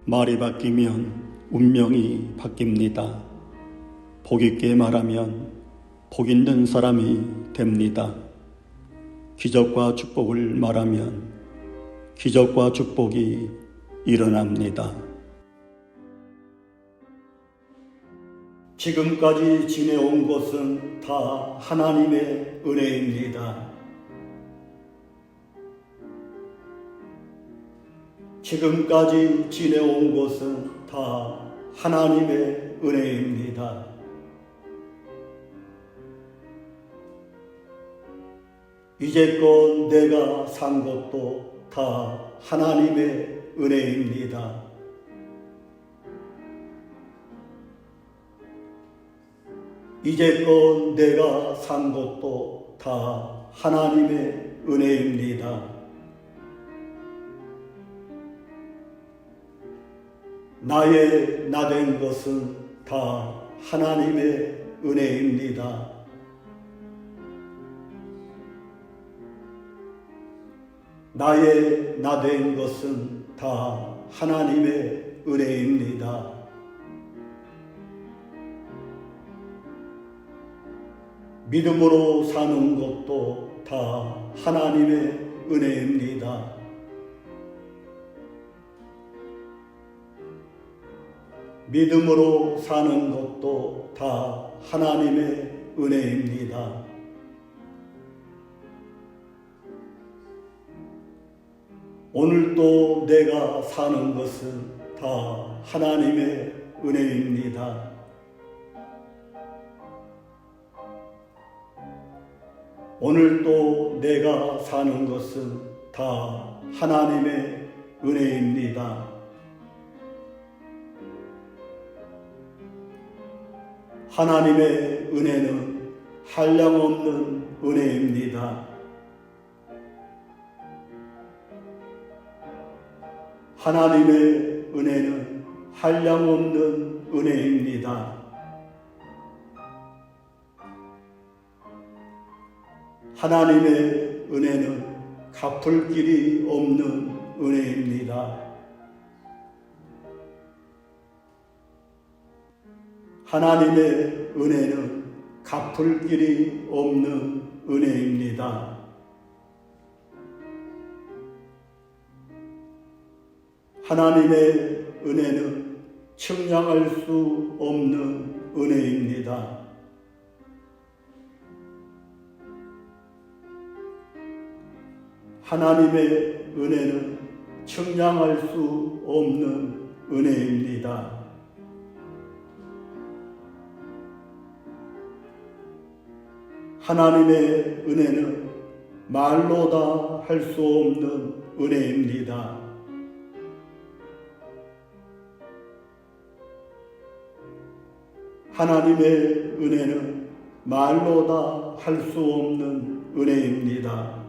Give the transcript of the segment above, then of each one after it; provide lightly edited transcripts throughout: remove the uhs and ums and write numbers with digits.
말이 바뀌면 운명이 바뀝니다. 복 있게 말하면 복 있는 사람이 됩니다. 기적과 축복을 말하면 기적과 축복이 일어납니다. 지금까지 지내온 것은 다 하나님의 은혜입니다. 지금까지 지내온 것은 다 하나님의 은혜입니다. 이제껏 내가 산 것도 다 하나님의 은혜입니다. 이제껏 내가 산 것도 다 하나님의 은혜입니다. 나의 나된 것은 다 하나님의 은혜입니다. 나의 나된 것은 다 하나님의 은혜입니다. 믿음으로 사는 것도 다 하나님의 은혜입니다. 믿음으로 사는 것도 다 하나님의 은혜입니다. 오늘도 내가 사는 것은 다 하나님의 은혜입니다. 오늘도 내가 사는 것은 다 하나님의 은혜입니다. 하나님의 은혜는 한량없는 은혜입니다. 하나님의 은혜는 한량없는 은혜입니다. 하나님의 은혜는 갚을 길이 없는 은혜입니다. 하나님의 은혜는 갚을 길이 없는 은혜입니다. 하나님의 은혜는 측량할 수 없는 은혜입니다. 하나님의 은혜는 측량할 수 없는 은혜입니다. 하나님의 은혜는 말로 다 할 수 없는 은혜입니다. 하나님의 은혜는 말로 다 할 수 없는 은혜입니다.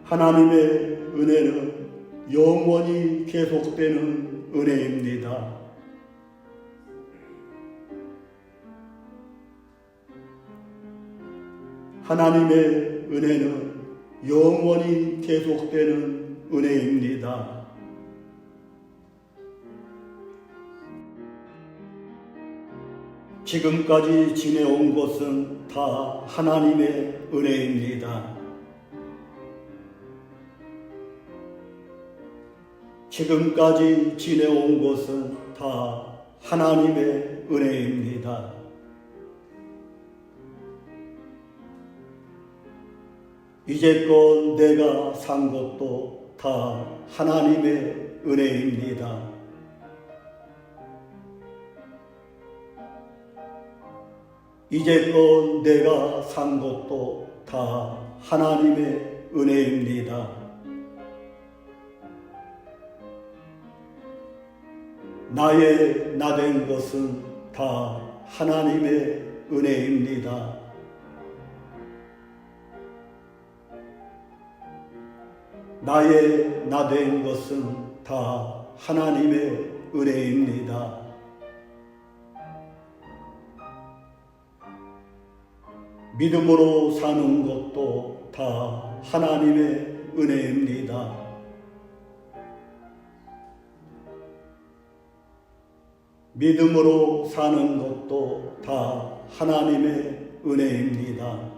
하나님의 은혜는 영원히 계속되는 은혜입니다. 하나님의 은혜는 영원히 계속되는 은혜입니다. 지금까지 지내온 것은 다 하나님의 은혜입니다. 지금까지 지내온 것은 다 하나님의 은혜입니다. 이제껏 내가 산 것도 다 하나님의 은혜입니다. 이제껏 내가 산 것도 다 하나님의 은혜입니다. 나의 나된 것은 다 하나님의 은혜입니다. 나의 나된 것은 다 하나님의 은혜입니다. 믿음으로 사는 것도 다 하나님의 은혜입니다. 믿음으로 사는 것도 다 하나님의 은혜입니다.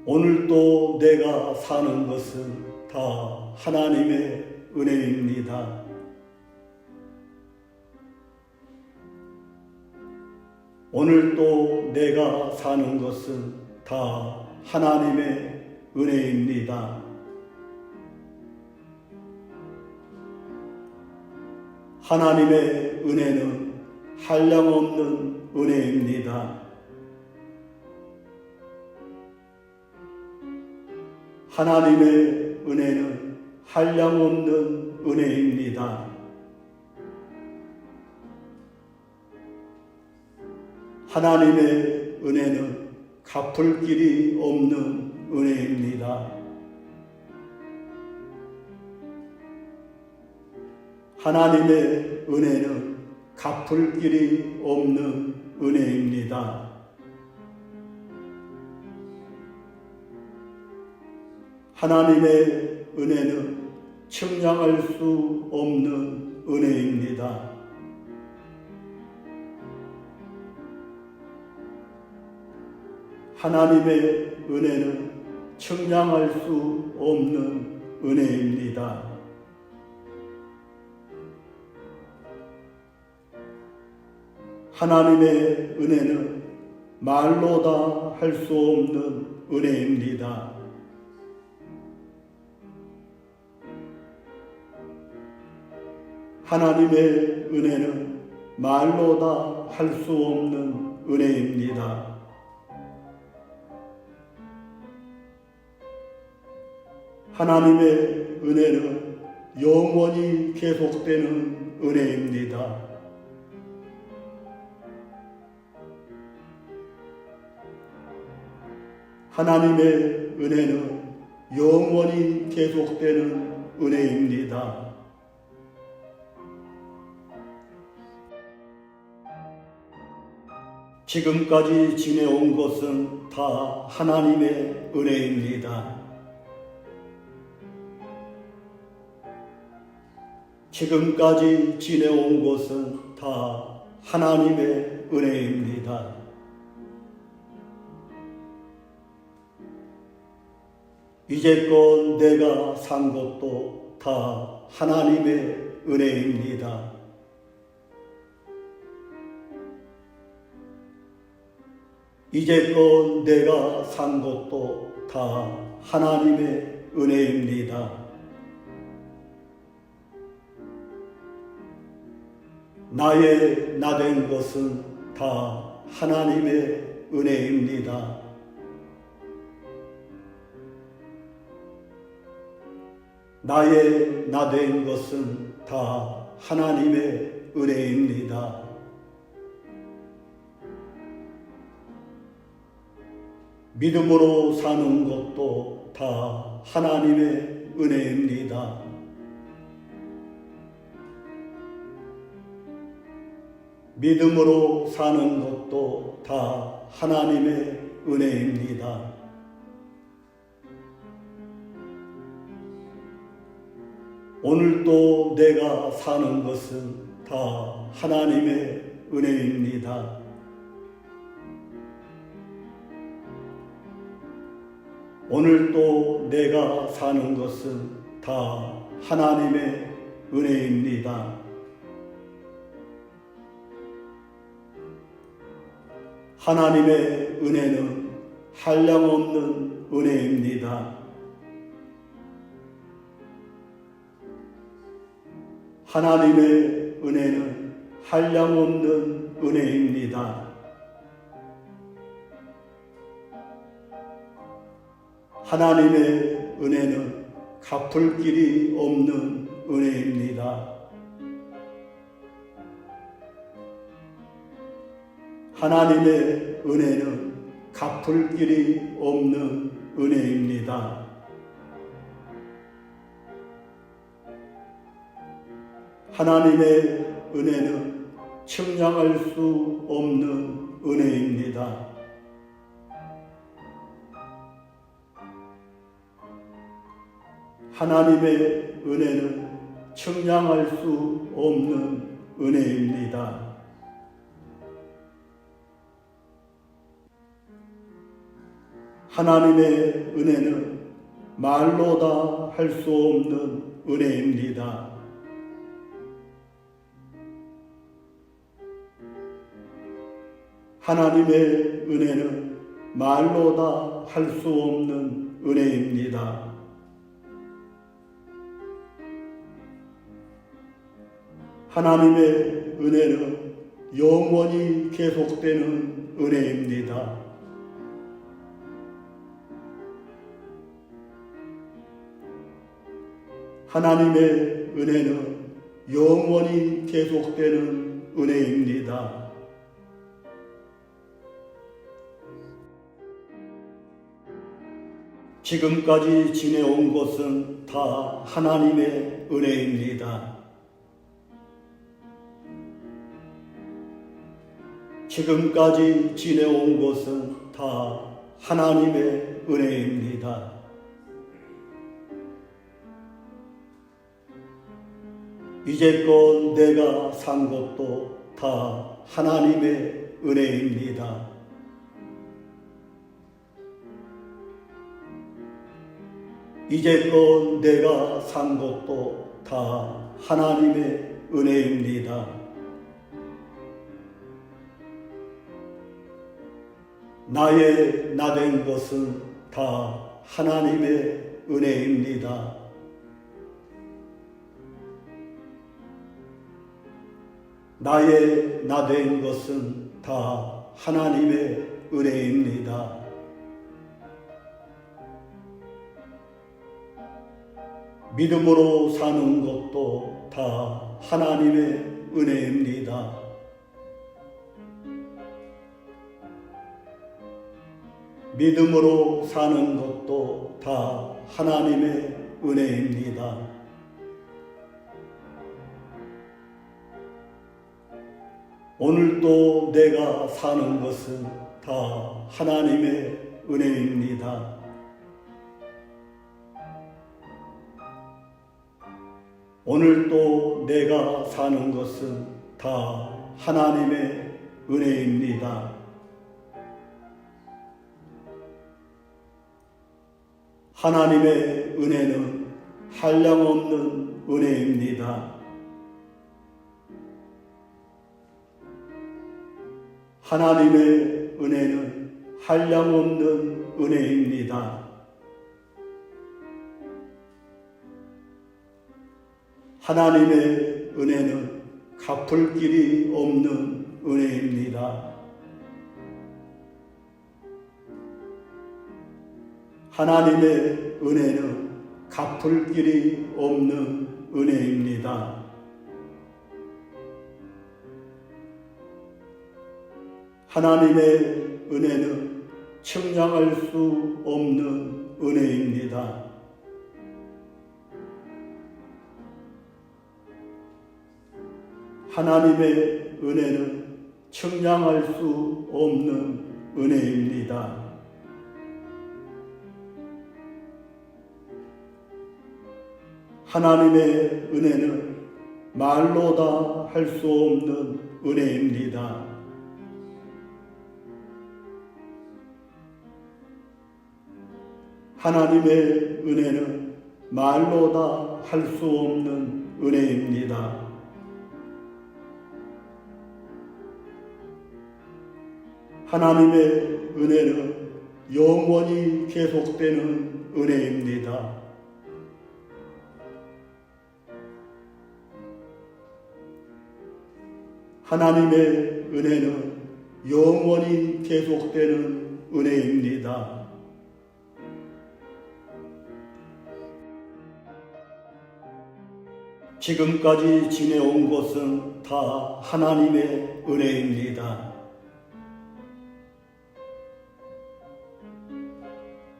오늘도 내가 사는 것은 다 하나님의 은혜입니다. 오늘도 내가 사는 것은 다 하나님의 은혜입니다. 하나님의 은혜는 한량없는 은혜입니다. 하나님의 은혜는 한량없는 은혜입니다. 하나님의 은혜는 갚을 길이 없는 은혜입니다. 하나님의 은혜는 갚을 길이 없는 은혜입니다. 하나님의 은혜는 측량할 수 없는 은혜입니다. 하나님의 은혜는 측량할 수 없는 은혜입니다. 하나님의 은혜는 말로 다 할 수 없는 은혜입니다. 하나님의 은혜는 말로 다 할 수 없는 은혜입니다. 하나님의 은혜는 영원히 계속되는 은혜입니다. 하나님의 은혜는 영원히 계속되는 은혜입니다. 지금까지 지내온 것은 다 하나님의 은혜입니다. 지금까지 지내온 것은 다 하나님의 은혜입니다. 이제껏 내가 산 것도 다 하나님의 은혜입니다. 이제껏 내가 산 것도 다 하나님의 은혜입니다. 나의 나 된 것은 다 하나님의 은혜입니다. 나의 나 된 것은 다 하나님의 은혜입니다. 믿음으로 사는 것도 다 하나님의 은혜입니다. 믿음으로 사는 것도 다 하나님의 은혜입니다. 오늘도 내가 사는 것은 다 하나님의 은혜입니다. 오늘도 내가 사는 것은 다 하나님의 은혜입니다. 하나님의 은혜는 한량없는 은혜입니다. 하나님의 은혜는 한량없는 은혜입니다. 하나님의 은혜는 갚을 길이 없는 은혜입니다. 하나님의 은혜는 갚을 길이 없는 은혜입니다. 하나님의 은혜는 측량할 수 없는 은혜입니다. 하나님의 은혜는 측량할 수 없는 은혜입니다. 하나님의 은혜는 말로 다 할 수 없는 은혜입니다. 하나님의 은혜는 말로 다 할 수 없는 은혜입니다. 하나님의 은혜는 영원히 계속되는 은혜입니다. 하나님의 은혜는 영원히 계속되는 은혜입니다. 지금까지 지내온 것은 다 하나님의 은혜입니다. 지금까지 지내온 것은 다 하나님의 은혜입니다. 이제껏 내가 산 것도 다 하나님의 은혜입니다. 이제껏 내가 산 것도 다 하나님의 은혜입니다. 나의 나된 것은 다 하나님의 은혜입니다. 나의 나된 것은 다 하나님의 은혜입니다. 믿음으로 사는 것도 다 하나님의 은혜입니다. 믿음으로 사는 것도 다 하나님의 은혜입니다. 오늘도 내가 사는 것은 다 하나님의 은혜입니다. 오늘도 내가 사는 것은 다 하나님의 은혜입니다. 하나님의 은혜는 한량없는 은혜입니다. 하나님의 은혜는 한량없는 은혜입니다. 하나님의 은혜는 갚을 길이 없는 은혜입니다. 하나님의 은혜는 갚을 길이 없는 은혜입니다. 하나님의 은혜는 측량할 수 없는 은혜입니다. 하나님의 은혜는 측량할 수 없는 은혜입니다. 하나님의 은혜는 말로 다 할 수 없는 은혜입니다. 하나님의 은혜는 말로 다 할 수 없는 은혜입니다. 하나님의 은혜는 영원히 계속되는 은혜입니다. 하나님의 은혜는 영원히 계속되는 은혜입니다. 지금까지 지내온 것은 다 하나님의 은혜입니다.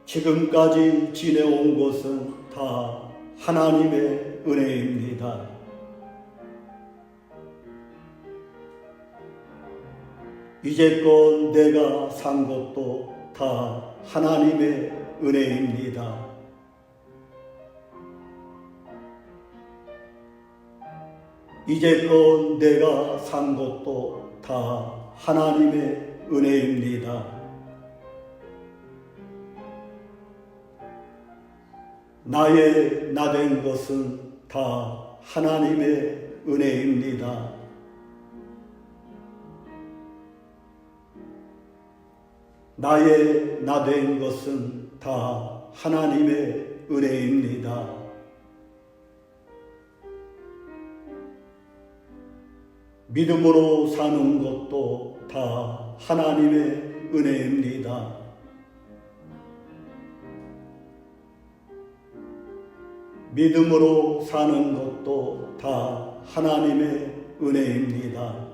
지금까지 지내온 것은 다 하나님의 은혜입니다. 이제껏 내가 산 것도 다 하나님의 은혜입니다. 이제껏 내가 산 것도 다 하나님의 은혜입니다. 나의 나 된 것은 다 하나님의 은혜입니다. 나의 나 된 것은 다 하나님의 은혜입니다. 믿음으로 사는 것도 다 하나님의 은혜입니다. 믿음으로 사는 것도 다 하나님의 은혜입니다.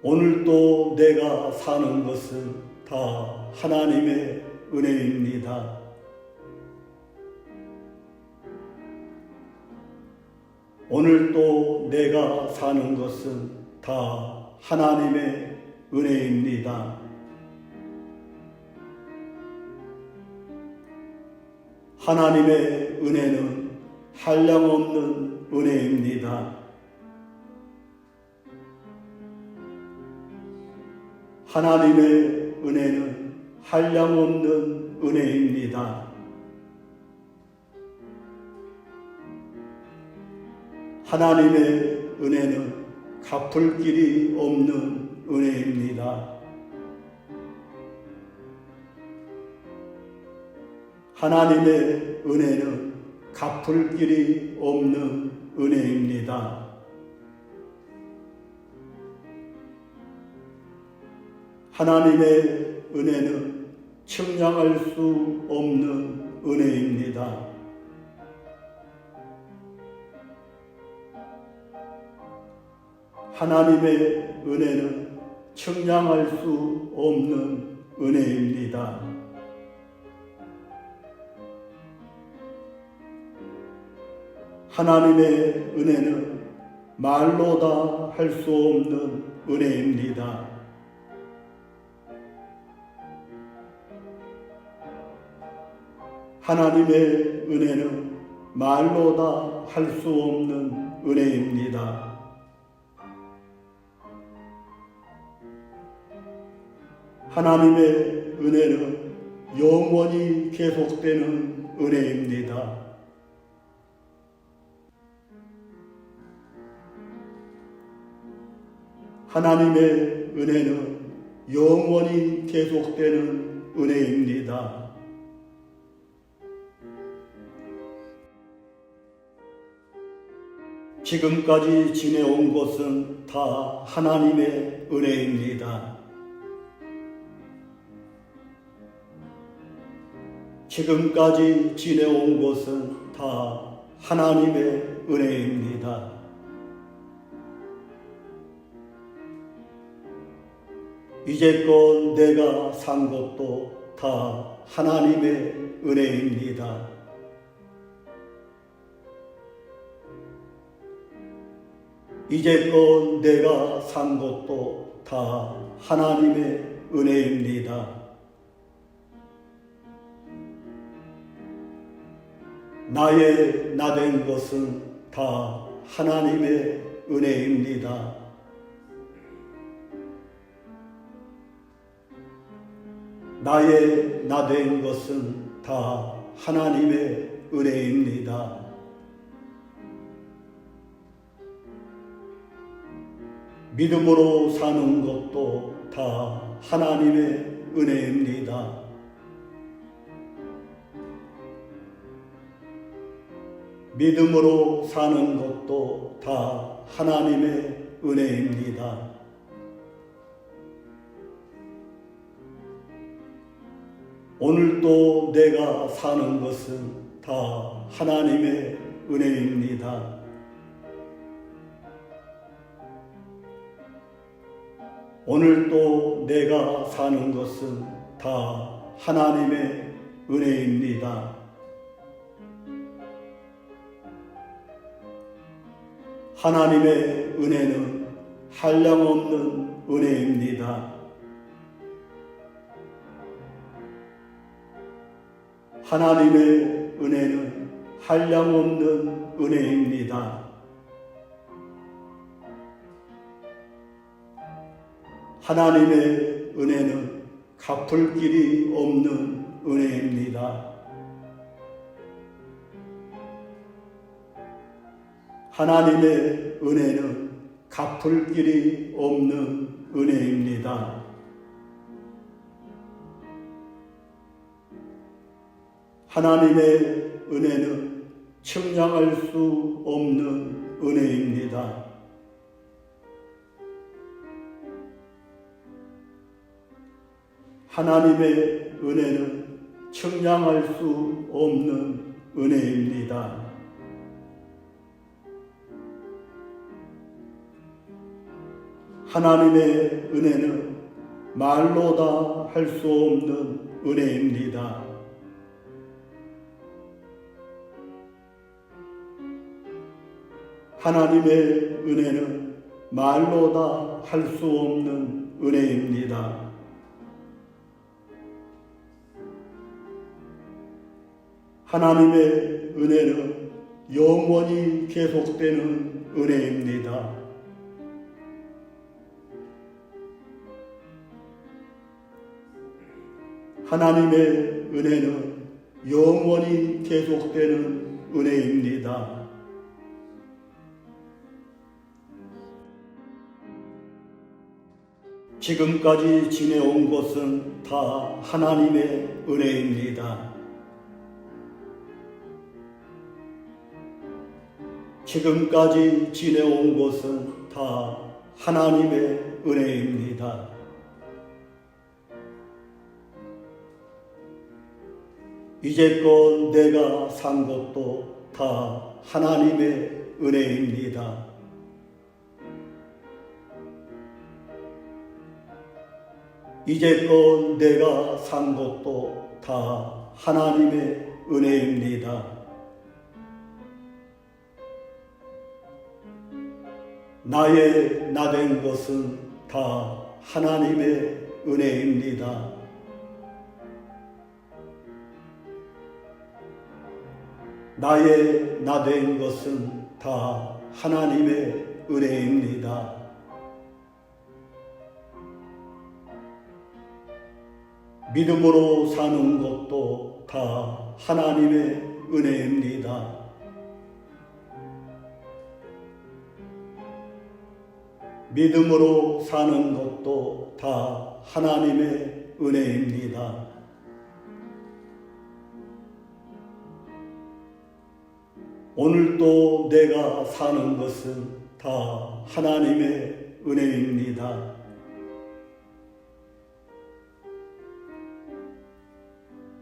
오늘도 내가 사는 것은 다 하나님의 은혜입니다. 오늘도 내가 사는 것은 다 하나님의 은혜입니다. 하나님의 은혜는 한량없는 은혜입니다. 하나님의 은혜는 한량없는 은혜입니다. 하나님의 은혜는 갚을 길이 없는 은혜입니다. 하나님의 은혜는 갚을 길이 없는 은혜입니다. 하나님의 은혜는 측량할 수 없는 은혜입니다. 하나님의 은혜는 측량할 수 없는 은혜입니다. 하나님의 은혜는 말로 다 할 수 없는 은혜입니다. 하나님의 은혜는 말로 다 할 수 없는 은혜입니다. 하나님의 은혜는 영원히 계속되는 은혜입니다. 하나님의 은혜는 영원히 계속되는 은혜입니다. 지금까지 지내온 것은 다 하나님의 은혜입니다. 지금까지 지내온 것은 다 하나님의 은혜입니다. 이제껏 내가 산 것도 다 하나님의 은혜입니다. 이제껏 내가 산 것도 다 하나님의 은혜입니다. 나의 나 된 것은 다 하나님의 은혜입니다. 나의 나 된 것은 다 하나님의 은혜입니다. 믿음으로 사는 것도 다 하나님의 은혜입니다. 믿음으로 사는 것도 다 하나님의 은혜입니다. 오늘도 내가 사는 것은 다 하나님의 은혜입니다. 오늘도 내가 사는 것은 다 하나님의 은혜입니다. 하나님의 은혜는 한량없는 은혜입니다. 하나님의 은혜는 한량없는 은혜입니다. 하나님의 은혜는 갚을 길이 없는 은혜입니다. 하나님의 은혜는 갚을 길이 없는 은혜입니다. 하나님의 은혜는 측량할 수 없는 은혜입니다. 하나님의 은혜는 측량할 수 없는 은혜입니다. 하나님의 은혜는 말로 다 할 수 없는 은혜입니다. 하나님의 은혜는 말로 다 할 수 없는 은혜입니다. 하나님의 은혜는 영원히 계속되는 은혜입니다. 하나님의 은혜는 영원히 계속되는 은혜입니다. 지금까지 지내온 것은 다 하나님의 은혜입니다. 지금까지 지내온 것은 다 하나님의 은혜입니다. 이제껏 내가 산 것도 다 하나님의 은혜입니다. 이제껏 내가 산 것도 다 하나님의 은혜입니다. 나의 나된 것은 다 하나님의 은혜입니다. 나의 나된 것은 다 하나님의 은혜입니다. 믿음으로 사는 것도 다 하나님의 은혜입니다. 믿음으로 사는 것도 다 하나님의 은혜입니다. 오늘도 내가 사는 것은 다 하나님의 은혜입니다.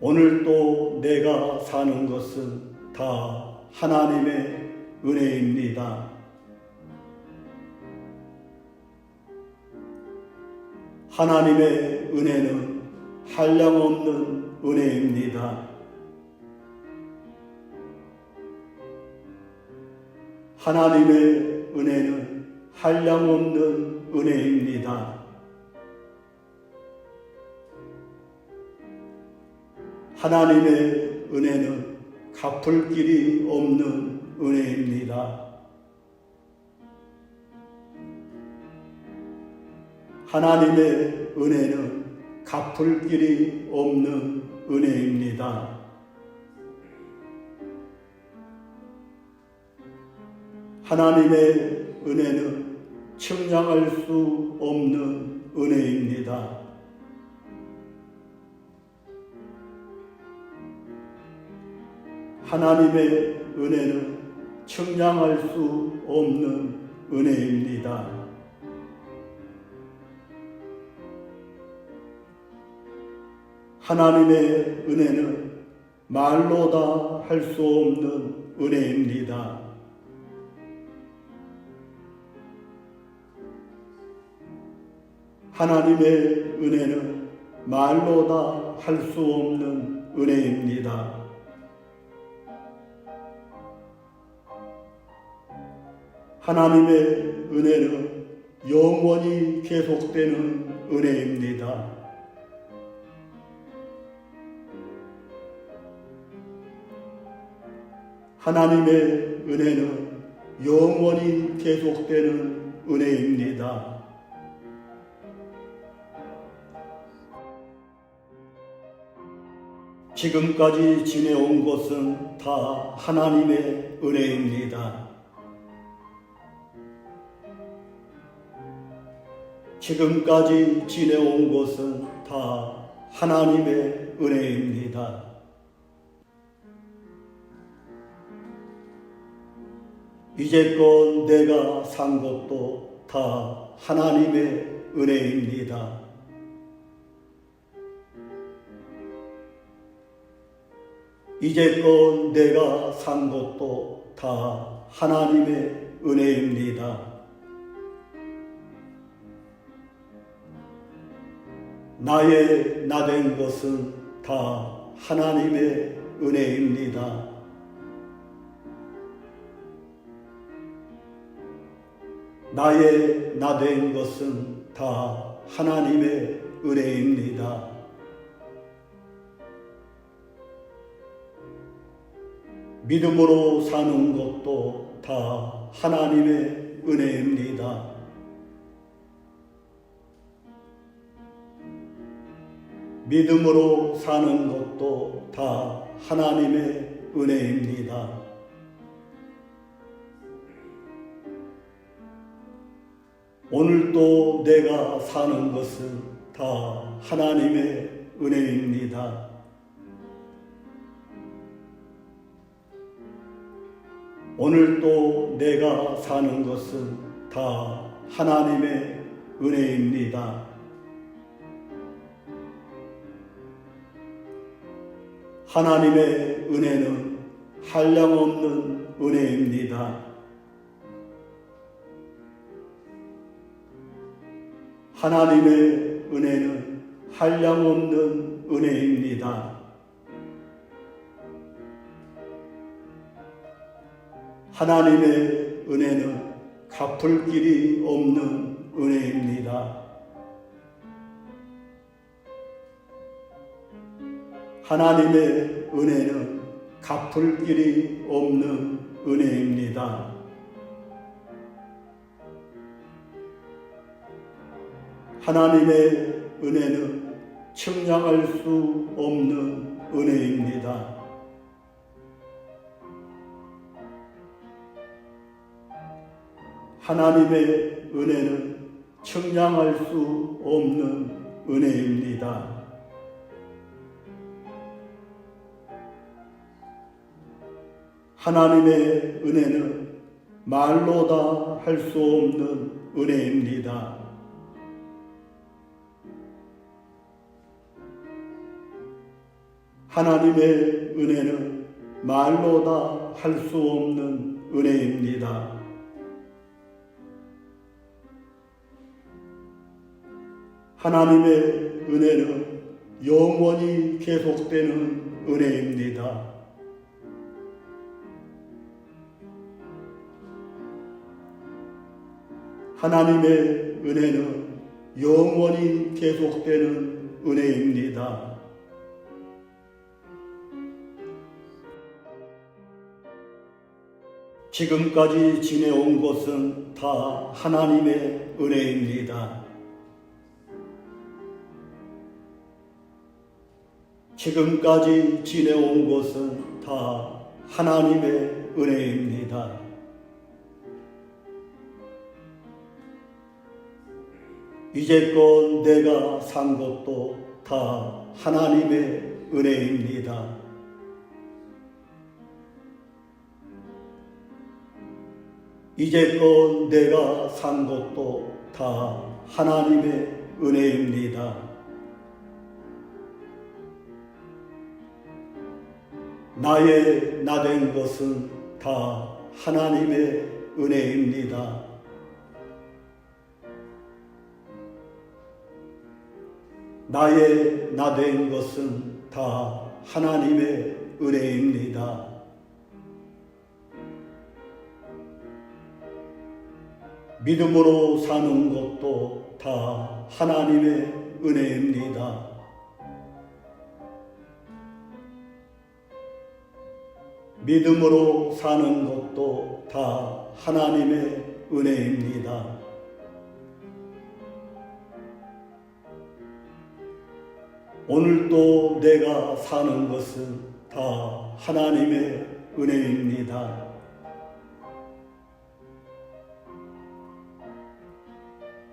오늘도 내가 사는 것은 다 하나님의 은혜입니다. 하나님의 은혜는 한량없는 은혜입니다. 하나님의 은혜는 한량없는 은혜입니다. 하나님의 은혜는 갚을 길이 없는 은혜입니다. 하나님의 은혜는 갚을 길이 없는 은혜입니다. 하나님의 은혜는 측량할 수 없는 은혜입니다. 하나님의 은혜는 측량할 수 없는 은혜입니다. 하나님의 은혜는 말로 다 할 수 없는 은혜입니다. 하나님의 은혜는 말로 다 할 수 없는 은혜입니다. 하나님의 은혜는 영원히 계속되는 은혜입니다. 하나님의 은혜는 영원히 계속되는 은혜입니다. 지금까지 지내온 것은 다 하나님의 은혜입니다. 지금까지 지내온 것은 다 하나님의 은혜입니다. 이제껏 내가 산 것도 다 하나님의 은혜입니다. 이제껏 내가 산 것도 다 하나님의 은혜입니다. 나의 나된 것은 다 하나님의 은혜입니다. 나의 나된 것은 다 하나님의 은혜입니다. 믿음으로 사는 것도 다 하나님의 은혜입니다. 믿음으로 사는 것도 다 하나님의 은혜입니다. 오늘도 내가 사는 것은 다 하나님의 은혜입니다. 오늘도 내가 사는 것은 다 하나님의 은혜입니다. 하나님의 은혜는 한량없는 은혜입니다. 하나님의 은혜는 한량없는 은혜입니다. 하나님의 은혜는 갚을 길이 없는 은혜입니다. 하나님의 은혜는 갚을 길이 없는 은혜입니다. 하나님의 은혜는 측량할 수 없는 은혜입니다. 하나님의 은혜는 측량할 수 없는 은혜입니다. 하나님의 은혜는 말로 다 할 수 없는 은혜입니다. 하나님의 은혜는 말로 다 할 수 없는 은혜입니다. 하나님의 은혜는 영원히 계속되는 은혜입니다. 하나님의 은혜는 영원히 계속되는 은혜입니다. 지금까지 지내온 것은 다 하나님의 은혜입니다. 지금까지 지내온 것은 다 하나님의 은혜입니다. 이제껏 내가 산 것도 다 하나님의 은혜입니다. 이제껏 내가 산 것도 다 하나님의 은혜입니다. 나의 나된 것은 다 하나님의 은혜입니다. 나의 나된 것은 다 하나님의 은혜입니다. 믿음으로 사는 것도 다 하나님의 은혜입니다. 믿음으로 사는 것도 다 하나님의 은혜입니다. 오늘도 내가 사는 것은 다 하나님의 은혜입니다.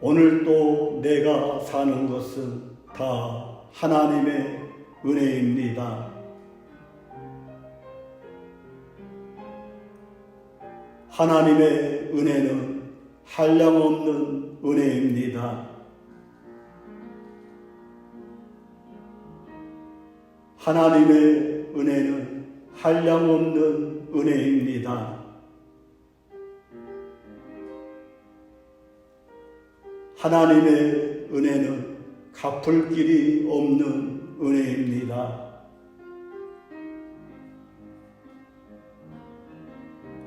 오늘도 내가 사는 것은 다 하나님의 은혜입니다. 하나님의 은혜는 한량없는 은혜입니다. 하나님의 은혜는 한량없는 은혜입니다. 하나님의 은혜는 갚을 길이 없는 은혜입니다.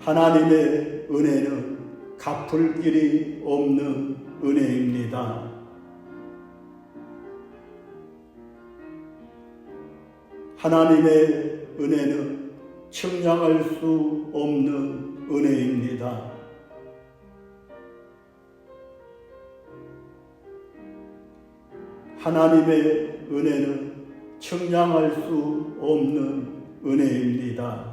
하나님의 은혜는 갚을 길이 없는 은혜입니다. 하나님의 은혜는 측량할 수 없는 은혜입니다. 하나님의 은혜는 측량할 수 없는 은혜입니다.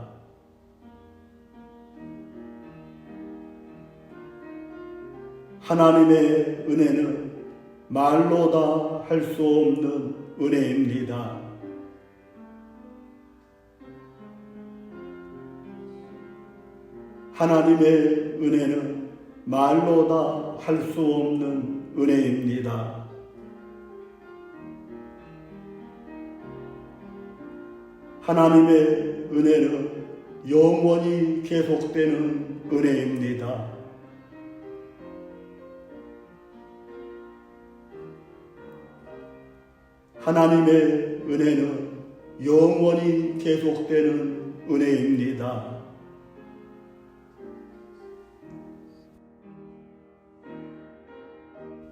하나님의 은혜는 말로 다 할 수 없는 은혜입니다. 하나님의 은혜는 말로 다 할 수 없는 은혜입니다. 하나님의 은혜는 영원히 계속되는 은혜입니다. 하나님의 은혜는 영원히 계속되는 은혜입니다.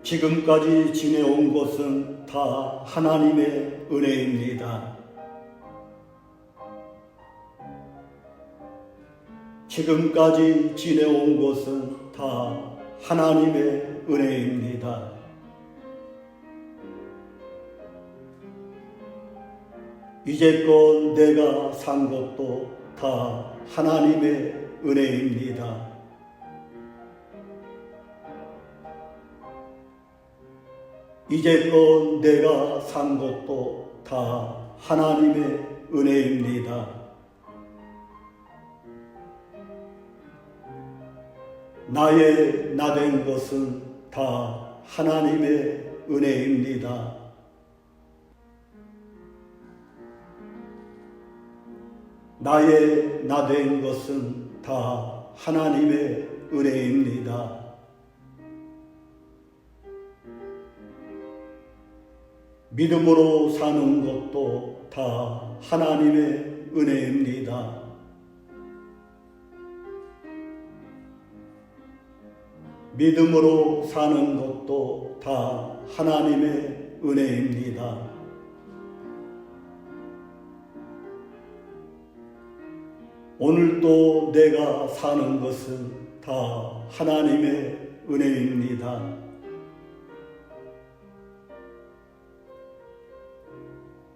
지금까지 지내온 것은 다 하나님의 은혜입니다. 지금까지 지내온 것은 다 하나님의 은혜입니다. 이제껏 내가 산 것도 다 하나님의 은혜입니다. 이제껏 내가 산 것도 다 하나님의 은혜입니다. 나의 나된 것은 다 하나님의 은혜입니다. 나의 나된 것은 다 하나님의 은혜입니다. 믿음으로 사는 것도 다 하나님의 은혜입니다. 믿음으로 사는 것도 다 하나님의 은혜입니다. 오늘도 내가 사는 것은 다 하나님의 은혜입니다.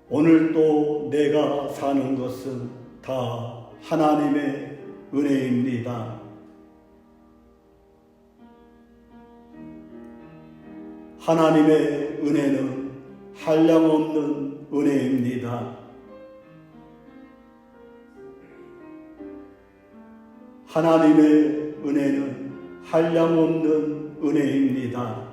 오늘도 내가 사는 것은 다 하나님의 은혜입니다. 하나님의 은혜는 한량없는 은혜입니다. 하나님의 은혜는 한량없는 은혜입니다.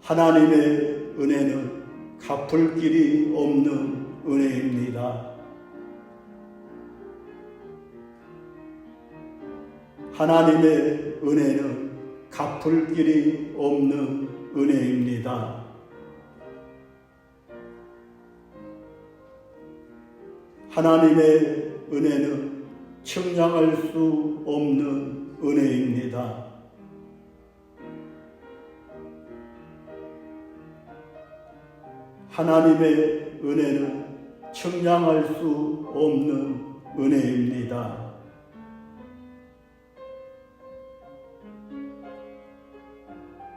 하나님의 은혜는 갚을 길이 없는 은혜입니다. 하나님의 은혜는 갚을 길이 없는 은혜입니다. 하나님의 은혜는 측량할 수 없는 은혜입니다. 하나님의 은혜는 측량할 수 없는 은혜입니다.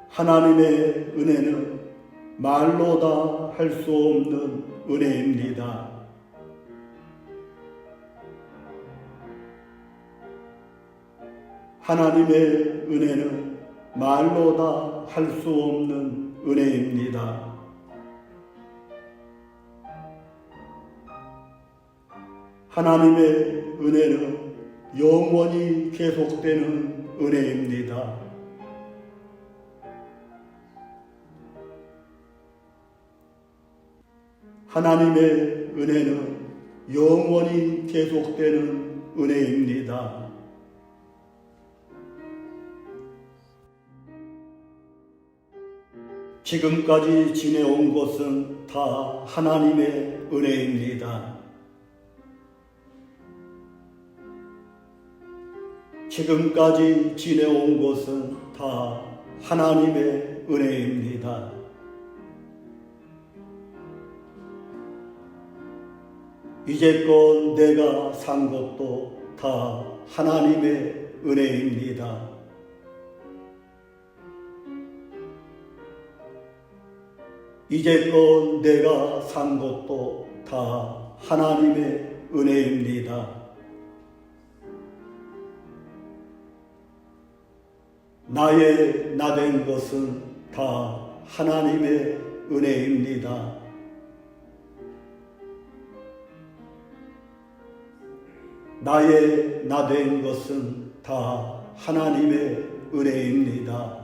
하나님의 은혜는 말로 다 할 수 없는 은혜입니다. 하나님의 은혜는 말로 다 할 수 없는 은혜입니다. 하나님의 은혜는 영원히 계속되는 은혜입니다. 하나님의 은혜는 영원히 계속되는 은혜입니다. 지금까지 지내온 것은 다 하나님의 은혜입니다. 지금까지 지내온 것은 다 하나님의 은혜입니다. 이제껏 내가 산 것도 다 하나님의 은혜입니다. 이제껏 내가 산 것도 다 하나님의 은혜입니다. 나의 나된 것은 다 하나님의 은혜입니다. 나의 나된 것은 다 하나님의 은혜입니다.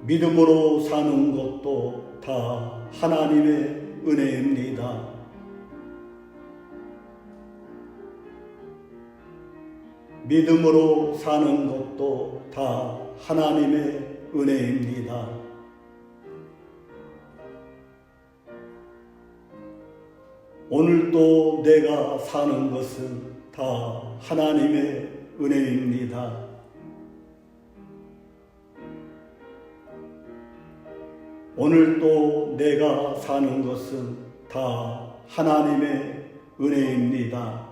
믿음으로 사는 것도 다 하나님의 은혜입니다. 믿음으로 사는 것도 다 하나님의 은혜입니다. 오늘도 내가 사는 것은 다 하나님의 은혜입니다. 오늘도 내가 사는 것은 다 하나님의 은혜입니다.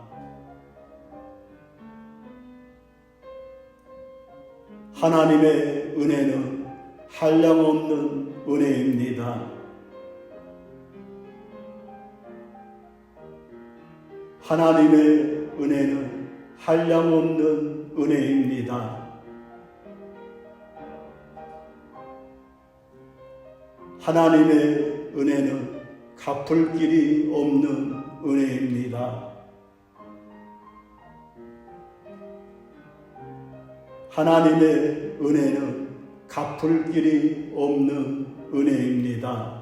하나님의 은혜는 한량없는 은혜입니다. 하나님의 은혜는 한량없는 은혜입니다. 하나님의 은혜는 갚을 길이 없는 은혜입니다. 하나님의 은혜는 갚을 길이 없는 은혜입니다.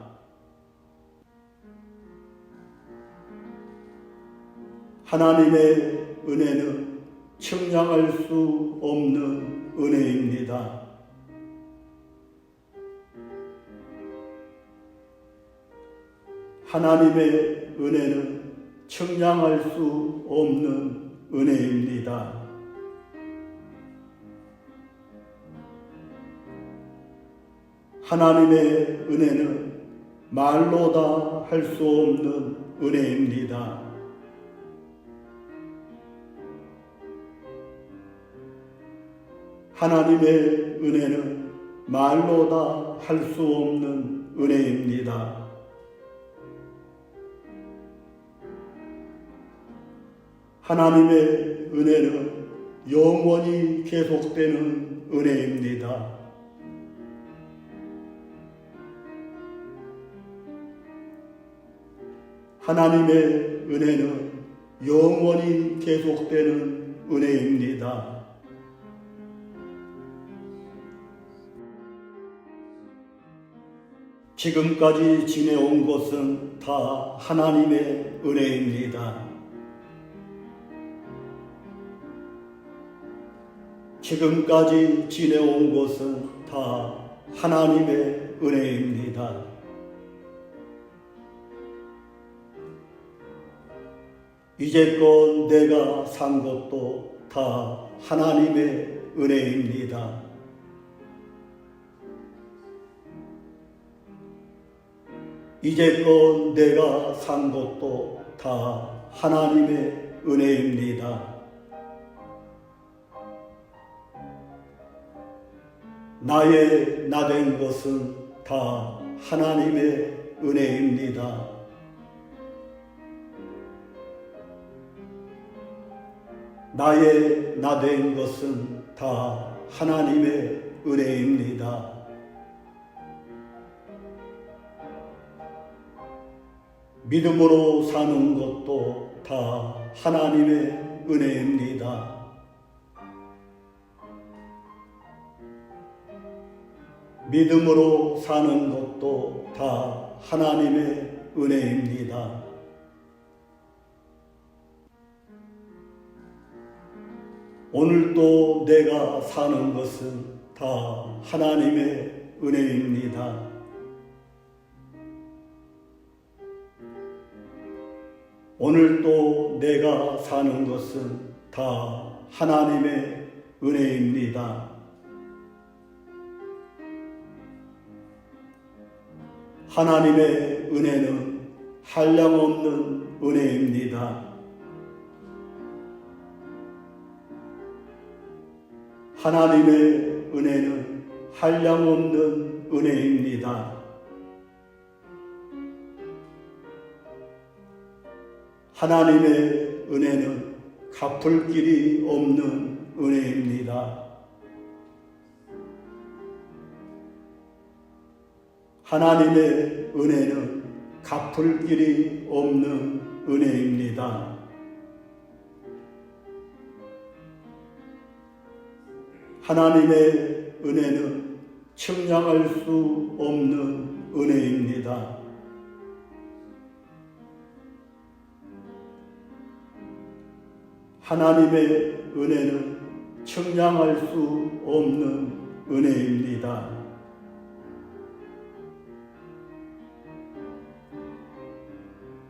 하나님의 은혜는 측량할 수 없는 은혜입니다. 하나님의 은혜는 측량할 수 없는 은혜입니다. 하나님의 은혜는 말로 다 할 수 없는 은혜입니다. 하나님의 은혜는 말로 다 할 수 없는 은혜입니다. 하나님의 은혜는 영원히 계속되는 은혜입니다. 하나님의 은혜는 영원히 계속되는 은혜입니다. 지금까지 지내온 것은 다 하나님의 은혜입니다. 지금까지 지내온 것은 다 하나님의 은혜입니다. 이제껏 내가 산 것도 다 하나님의 은혜입니다. 이제껏 내가 산 것도 다 하나님의 은혜입니다. 나의 나된 것은 다 하나님의 은혜입니다. 나의 나된 것은 다 하나님의 은혜입니다. 믿음으로 사는 것도 다 하나님의 은혜입니다. 믿음으로 사는 것도 다 하나님의 은혜입니다. 오늘도 내가 사는 것은 다 하나님의 은혜입니다. 오늘도 내가 사는 것은 다 하나님의 은혜입니다. 하나님의 은혜는 한량없는 은혜입니다. 하나님의 은혜는 한량없는 은혜입니다. 하나님의 은혜는 갚을 길이 없는 은혜입니다. 하나님의 은혜는 갚을 길이 없는 은혜입니다. 하나님의 은혜는 측량할 수 없는 은혜입니다. 하나님의 은혜는 측량할 수 없는 은혜입니다.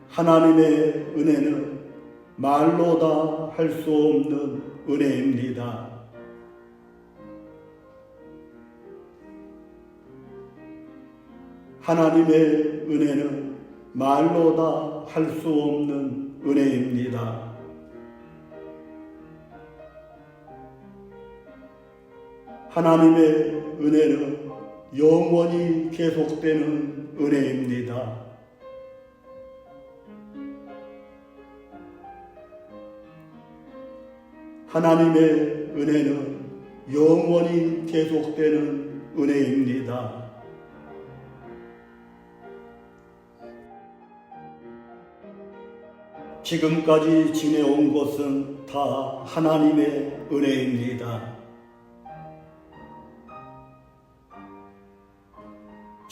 하나님의 은혜는 말로 다 할 수 없는 은혜입니다. 하나님의 은혜는 말로 다 할 수 없는 은혜입니다. 하나님의 은혜는 영원히 계속되는 은혜입니다. 하나님의 은혜는 영원히 계속되는 은혜입니다. 지금까지 지내온 것은 다 하나님의 은혜입니다.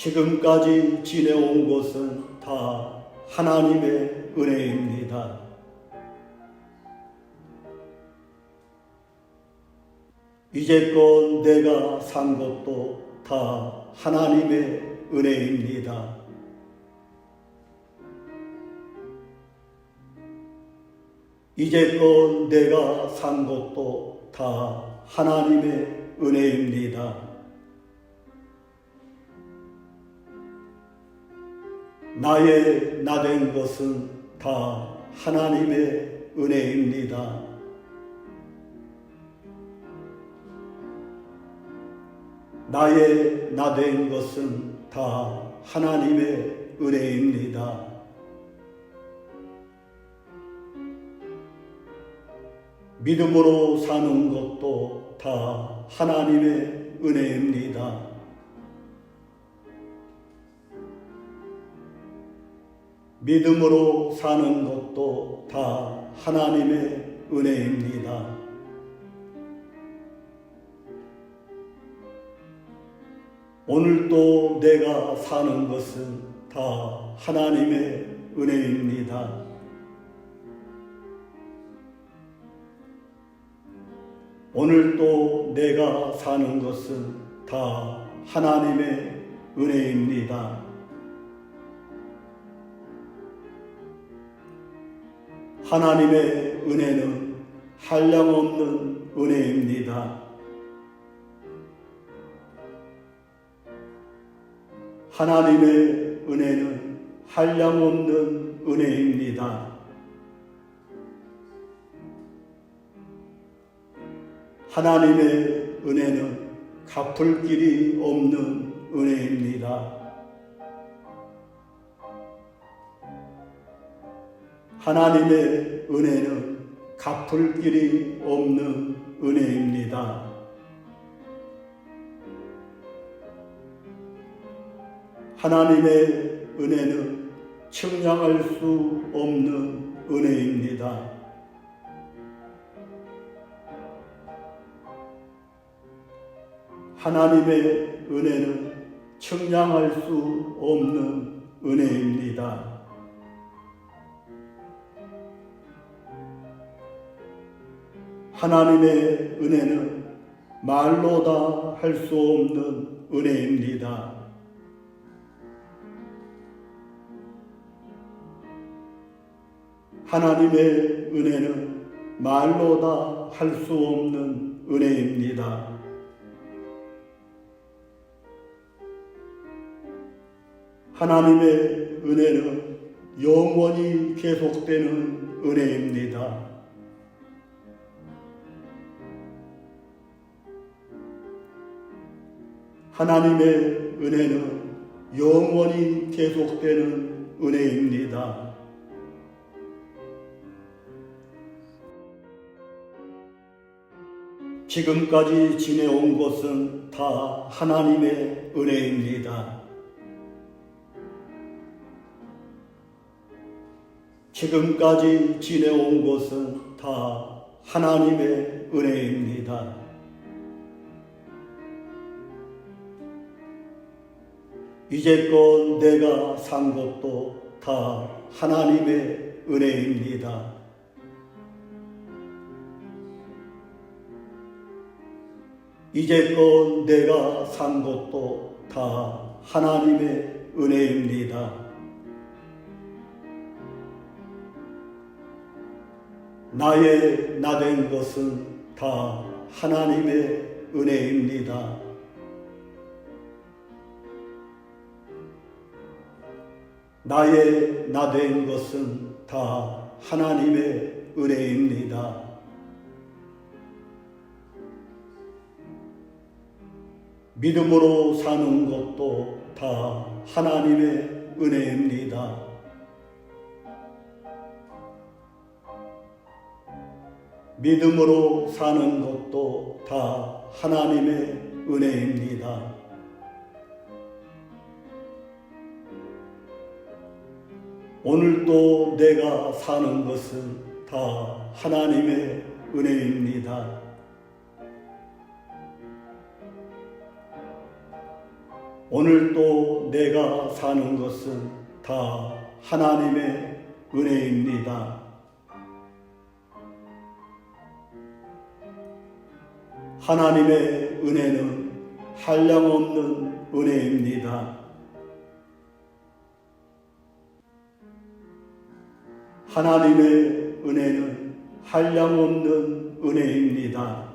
지금까지 지내온 것은 다 하나님의 은혜입니다. 이제껏 내가 산 것도 다 하나님의 은혜입니다. 이제껏 내가 산 것도 다 하나님의 은혜입니다. 나의 나된 것은 다 하나님의 은혜입니다. 나의 나된 것은 다 하나님의 은혜입니다. 믿음으로 사는 것도 다 하나님의 은혜입니다. 믿음으로 사는 것도 다 하나님의 은혜입니다. 오늘도 내가 사는 것은 다 하나님의 은혜입니다. 오늘도 내가 사는 것은 다 하나님의 은혜입니다. 하나님의 은혜는 한량없는 은혜입니다. 하나님의 은혜는 한량없는 은혜입니다. 하나님의 은혜는 갚을 길이 없는 은혜입니다. 하나님의 은혜는 갚을 길이 없는 은혜입니다. 하나님의 은혜는 측량할 수 없는 은혜입니다. 하나님의 은혜는 측량할 수 없는 은혜입니다. 하나님의 은혜는 말로 다 할 수 없는 은혜입니다. 하나님의 은혜는 말로 다 할 수 없는 은혜입니다. 하나님의 은혜는 영원히 계속되는 은혜입니다. 하나님의 은혜는 영원히 계속되는 은혜입니다. 지금까지 지내온 것은 다 하나님의 은혜입니다. 지금까지 지내온 것은 다 하나님의 은혜입니다. 이제껏 내가 산 것도 다 하나님의 은혜입니다. 이제껏 내가 산 것도 다 하나님의 은혜입니다. 나의 나된 것은 다 하나님의 은혜입니다. 나의 나된 것은 다 하나님의 은혜입니다. 믿음으로 사는 것도 다 하나님의 은혜입니다. 믿음으로 사는 것도 다 하나님의 은혜입니다. 오늘도 내가 사는 것은 다 하나님의 은혜입니다. 오늘도 내가 사는 것은 다 하나님의 은혜입니다. 하나님의 은혜는 한량없는 은혜입니다. 하나님의 은혜는 한량없는 은혜입니다.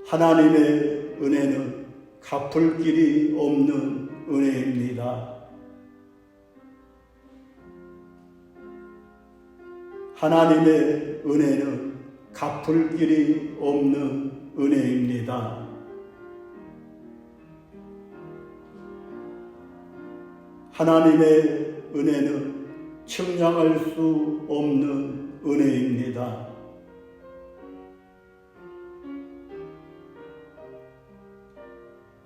하나님의 은혜는 갚을 길이 없는 은혜입니다. 하나님의 은혜는 갚을 길이 없는 은혜입니다. 하나님의 은혜는 측량할 수 없는 은혜입니다.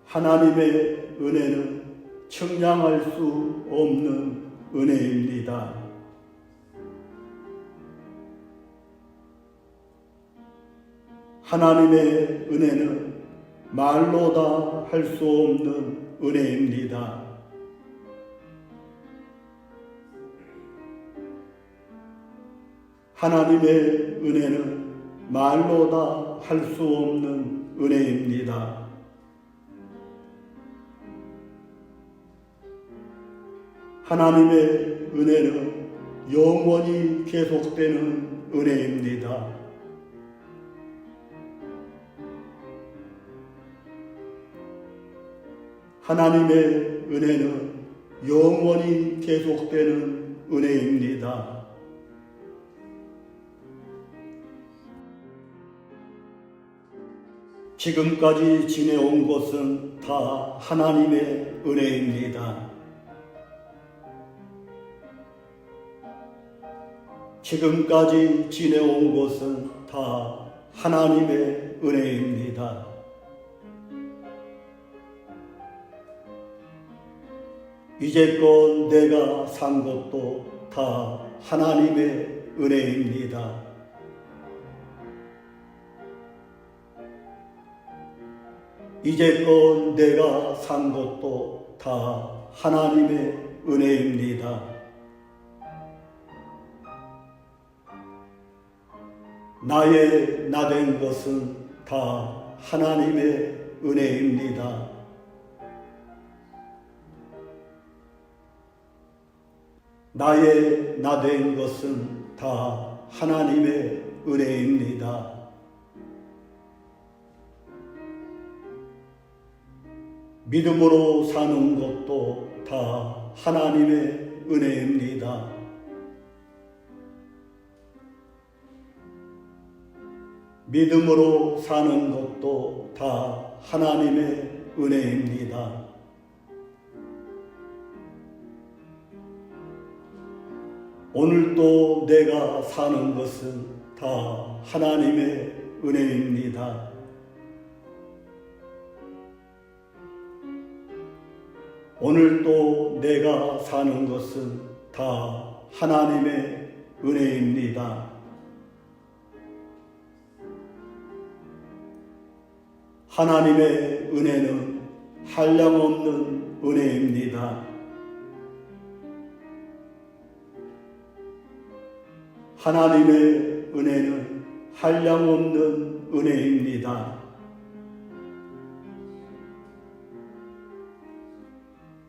하나님의 은혜는 측량할 수 없는 은혜입니다. 하나님의 은혜는 말로 다 할 수 없는 은혜입니다. 하나님의 은혜는 말로 다 할 수 없는 은혜입니다. 하나님의 은혜는 영원히 계속되는 은혜입니다. 하나님의 은혜는 영원히 계속되는 은혜입니다. 지금까지 지내온 것은 다 하나님의 은혜입니다. 지금까지 지내온 것은 다 하나님의 은혜입니다. 이제껏 내가 산 것도 다 하나님의 은혜입니다. 이제껏 내가 산 것도 다 하나님의 은혜입니다. 나의 나된 것은 다 하나님의 은혜입니다. 나의 나된 것은 다 하나님의 은혜입니다. 믿음으로 사는 것도 다 하나님의 은혜입니다. 믿음으로 사는 것도 다 하나님의 은혜입니다. 오늘도 내가 사는 것은 다 하나님의 은혜입니다. 오늘도 내가 사는 것은 다 하나님의 은혜입니다. 하나님의 은혜는 한량없는 은혜입니다. 하나님의 은혜는 한량없는 은혜입니다.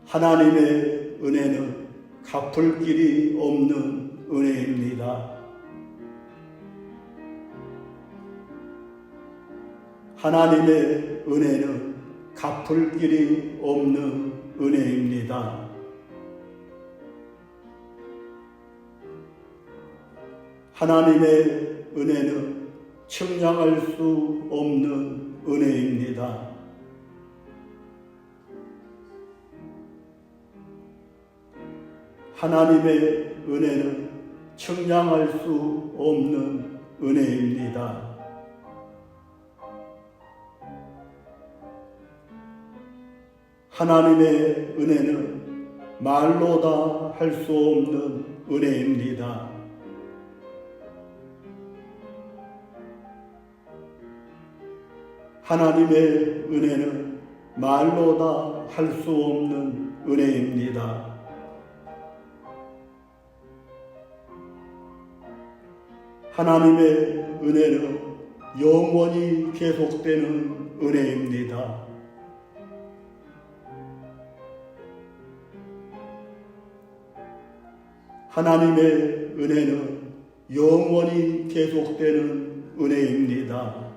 하나님의 은혜는 갚을 길이 없는 은혜입니다. 하나님의 은혜는 갚을 길이 없는 은혜입니다. 하나님의 은혜는 측량할 수 없는 은혜입니다. 하나님의 은혜는 측량할 수 없는 은혜입니다. 하나님의 은혜는 말로 다 할 수 없는 은혜입니다. 하나님의 은혜는 말로 다 할 수 없는 은혜입니다. 하나님의 은혜는 영원히 계속되는 은혜입니다. 하나님의 은혜는 영원히 계속되는 은혜입니다.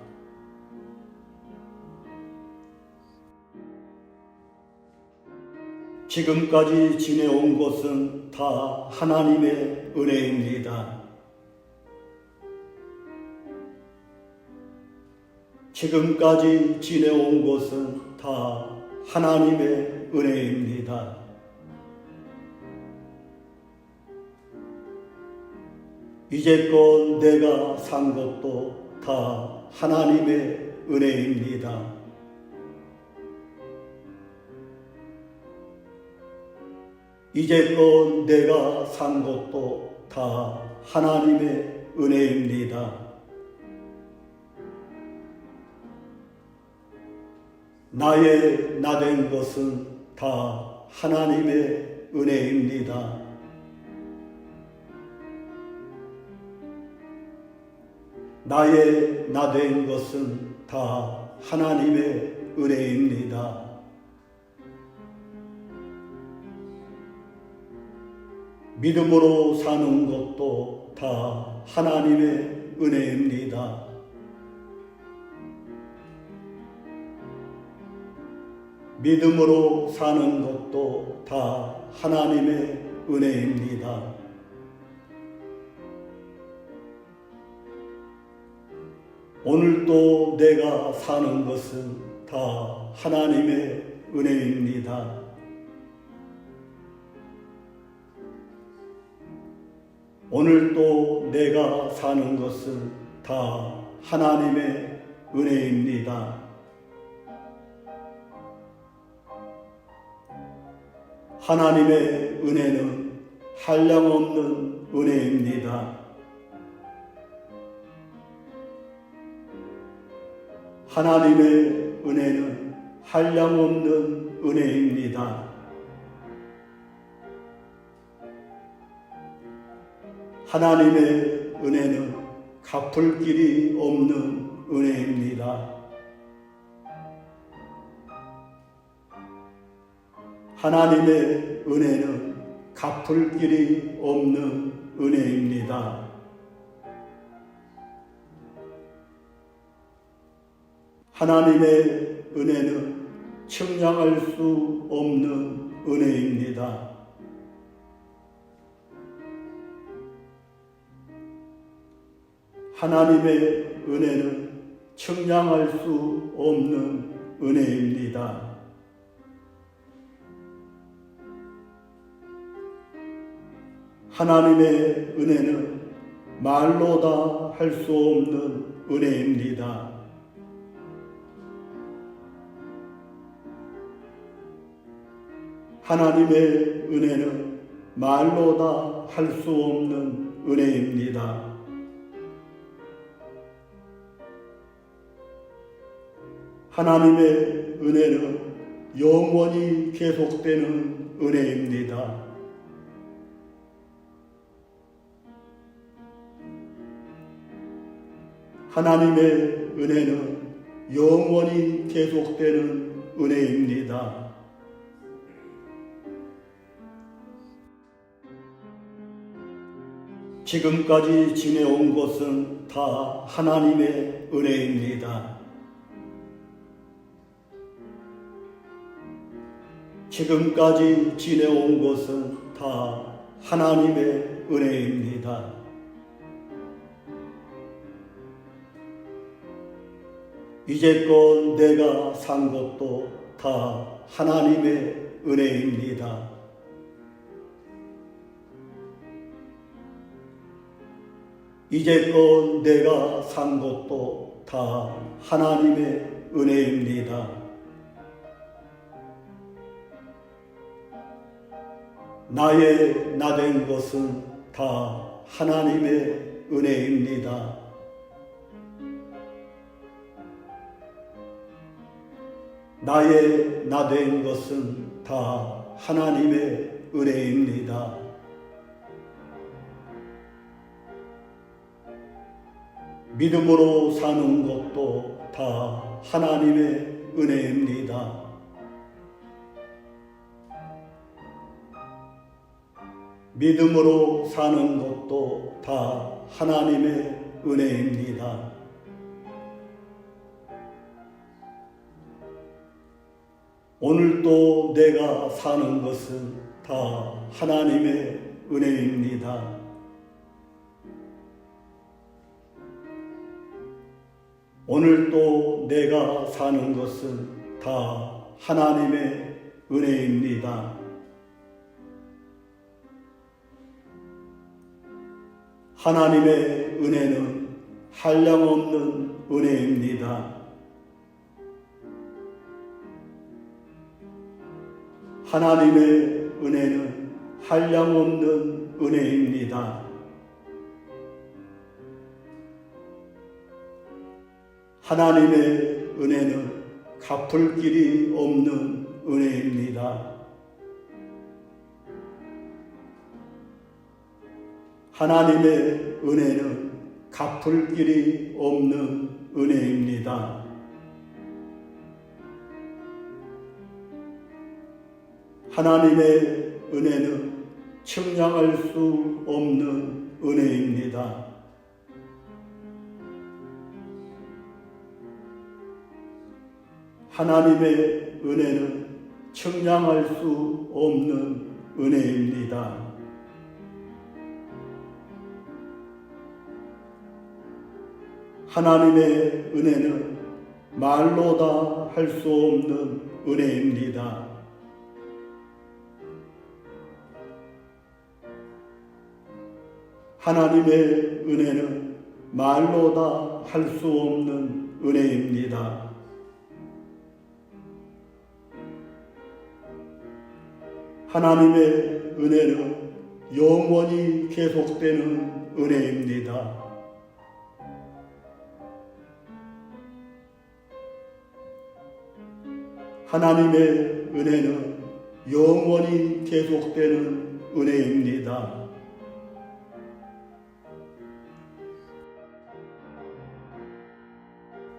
지금까지 지내온 것은 다 하나님의 은혜입니다. 지금까지 지내온 것은 다 하나님의 은혜입니다. 이제껏 내가 산 것도 다 하나님의 은혜입니다. 이제껏 내가 산 것도 다 하나님의 은혜입니다. 나의 나된 것은 다 하나님의 은혜입니다. 나의 나된 것은 다 하나님의 은혜입니다. 믿음으로 사는 것도 다 하나님의 은혜입니다. 믿음으로 사는 것도 다 하나님의 은혜입니다. 오늘도 내가 사는 것은 다 하나님의 은혜입니다. 오늘도 내가 사는 것은 다 하나님의 은혜입니다. 하나님의 은혜는 한량없는 은혜입니다. 하나님의 은혜는 한량없는 은혜입니다. 하나님의 은혜는 갚을 길이 없는 은혜입니다. 하나님의 은혜는 갚을 길이 없는 은혜입니다. 하나님의 은혜는 측량할 수 없는 은혜입니다. 하나님의 은혜는 측량할 수 없는 은혜입니다. 하나님의 은혜는 말로 다 할 수 없는 은혜입니다. 하나님의 은혜는 말로 다 할 수 없는 은혜입니다. 하나님의 은혜는 영원히 계속되는 은혜입니다. 하나님의 은혜는 영원히 계속되는 은혜입니다. 지금까지 지내온 것은 다 하나님의 은혜입니다. 지금까지 지내온 것은 다 하나님의 은혜입니다. 이제껏 내가 산 것도 다 하나님의 은혜입니다. 이제껏 내가 산 것도 다 하나님의 은혜입니다. 나의 나된 것은 다 하나님의 은혜입니다. 나의 나된 것은 다 하나님의 은혜입니다. 믿음으로 사는 것도 다 하나님의 은혜입니다. 믿음으로 사는 것도 다 하나님의 은혜입니다. 오늘도 내가 사는 것은 다 하나님의 은혜입니다. 오늘도 내가 사는 것은 다 하나님의 은혜입니다. 하나님의 은혜는 한량없는 은혜입니다. 하나님의 은혜는 한량없는 은혜입니다. 하나님의 은혜는 갚을 길이 없는 은혜입니다. 하나님의 은혜는 갚을 길이 없는 은혜입니다. 하나님의 은혜는 측량할 수 없는 은혜입니다. 하나님의 은혜는 측량할 수 없는 은혜입니다. 하나님의 은혜는 말로 다 할 수 없는 은혜입니다. 하나님의 은혜는 말로 다 할 수 없는 은혜입니다. 하나님의 은혜는 영원히 계속되는 은혜입니다. 하나님의 은혜는 영원히 계속되는 은혜입니다.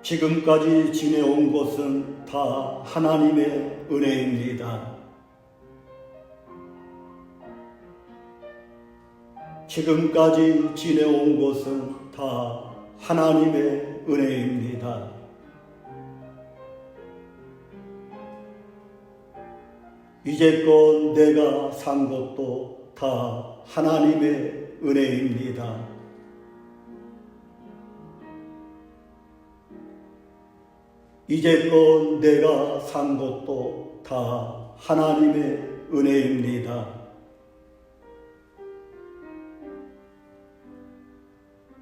지금까지 지내온 것은 다 하나님의 은혜입니다. 지금까지 지내온 것은 다 하나님의 은혜입니다. 이제껏 내가 산 것도 다 하나님의 은혜입니다. 이제껏 내가 산 것도 다 하나님의 은혜입니다.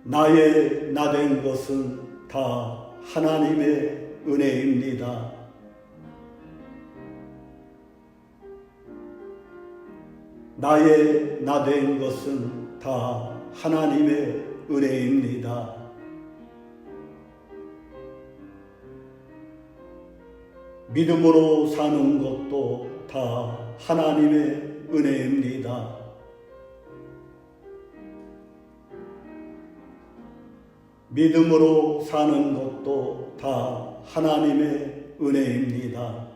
나의 나된 것은 다 하나님의 은혜입니다. 나의 나된 것은 다 하나님의 은혜입니다. 믿음으로 사는 것도 다 하나님의 은혜입니다. 믿음으로 사는 것도 다 하나님의 은혜입니다.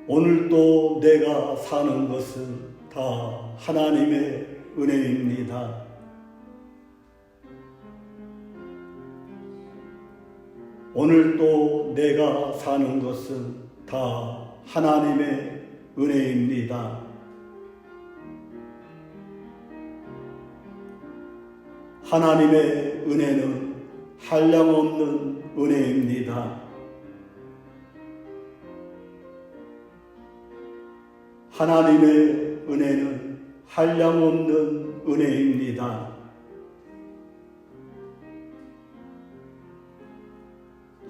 오늘도 내가 사는 것은 다 하나님의 은혜입니다. 오늘도 내가 사는 것은 다 하나님의 은혜입니다. 하나님의 은혜는 한량없는 은혜입니다. 하나님의 은혜는 한량없는 은혜입니다.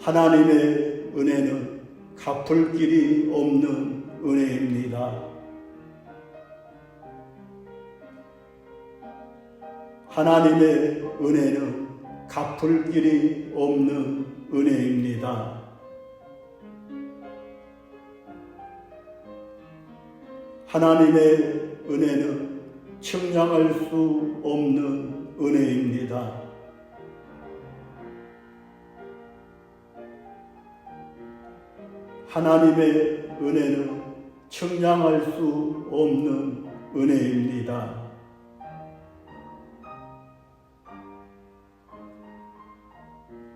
하나님의 은혜는 갚을 길이 없는 은혜입니다. 하나님의 은혜는 갚을 길이 없는 은혜입니다. 하나님의 은혜는 측량할 수 없는 은혜입니다. 하나님의 은혜는 측량할 수 없는 은혜입니다.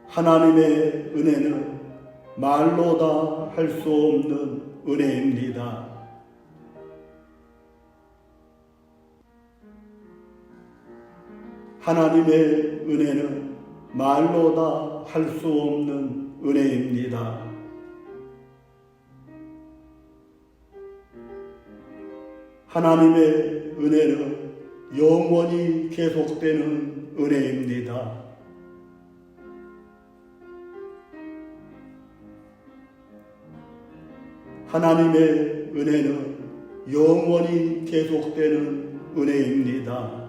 하나님의 은혜는 말로 다 할 수 없는 은혜입니다. 하나님의 은혜는 말로 다 할 수 없는 은혜입니다. 하나님의 은혜는 영원히 계속되는 은혜입니다. 하나님의 은혜는 영원히 계속되는 은혜입니다.